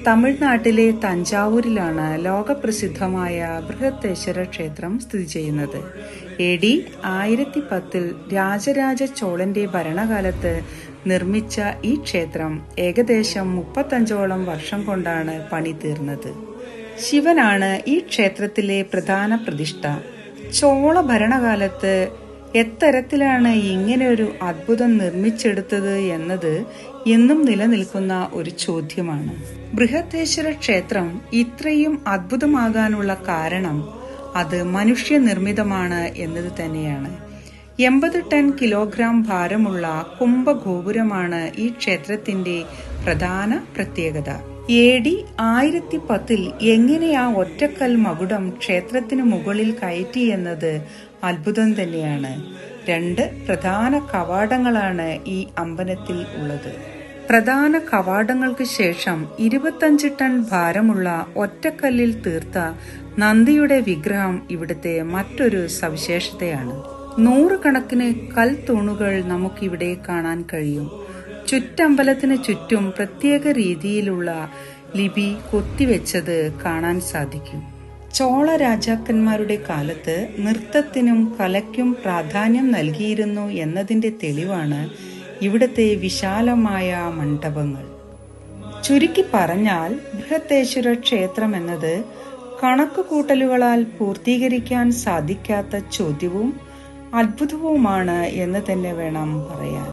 തമിഴ്നാട്ടിലെ തഞ്ചാവൂരിലാണ് ലോകപ്രസിദ്ധമായ ബൃഹത്തേശ്വര ക്ഷേത്രം സ്ഥിതി ചെയ്യുന്നത്. AD 1010 രാജരാജ ചോളന്റെ ഭരണകാലത്ത് നിർമ്മിച്ച ഈ ക്ഷേത്രം ഏകദേശം 35ഓളം വർഷം കൊണ്ടാണ് പണി തീർന്നത്. ശിവനാണ് ഈ ക്ഷേത്രത്തിലെ പ്രധാന പ്രതിഷ്ഠ. ചോള ഭരണകാലത്ത് എത്തരത്തിലാണ് ഇങ്ങനെ ഒരു അത്ഭുതം നിർമ്മിച്ചെടുത്തത് എന്നത് എന്നും നിലനിൽക്കുന്ന ഒരു ചോദ്യമാണ്. ബൃഹത്തേശ്വര ക്ഷേത്രം ഇത്രയും അത്ഭുതമാകാനുള്ള കാരണം അത് മനുഷ്യനിർമ്മിതമാണ് എന്നത് തന്നെയാണ്. 80 ടൺ കിലോഗ്രാം ഭാരമുള്ള കുംഭഗോപുരമാണ് ഈ ക്ഷേത്രത്തിന്റെ പ്രധാന പ്രത്യേകത. AD 1010 എങ്ങനെ ആ ഒറ്റക്കൽ മകുടം ക്ഷേത്രത്തിന് മുകളിൽ കയറ്റി എന്നത് അത്ഭുതം തന്നെയാണ്. 2 പ്രധാന കവാടങ്ങളാണ് ഈ അമ്പലത്തിൽ ഉള്ളത്. പ്രധാന കവാടങ്ങൾക്ക് ശേഷം 25 ടൺ ഭാരമുള്ള ഒറ്റക്കല്ലിൽ തീർത്ത നന്ദിയുടെ വിഗ്രഹം ഇവിടുത്തെ മറ്റൊരു സവിശേഷതയാണ്. 100 കണക്കിന് കൽത്തൂണുകൾ നമുക്കിവിടെ കാണാൻ കഴിയും. ചുറ്റമ്പലത്തിന് ചുറ്റും പ്രത്യേക രീതിയിലുള്ള ലിപി കൊത്തിവെച്ചത് കാണാൻ സാധിക്കും. ചോള രാജാക്കന്മാരുടെ കാലത്ത് നൃത്തത്തിനും കലയ്ക്കും പ്രാധാന്യം നൽകിയിരുന്നു എന്നതിന്റെ തെളിവാണ് ഇവിടുത്തെ വിശാലമായ മണ്ഡപങ്ങൾ. ചുരുക്കി പറഞ്ഞാൽ ബൃഹത്തേശ്വര ക്ഷേത്രം എന്നത് കണക്കുകൂട്ടലുകളാൽ പൂർത്തീകരിക്കാൻ സാധിക്കാത്ത ചോദ്യവും അത്ഭുതവുമാണ് എന്ന് തന്നെ വേണം പറയാൻ.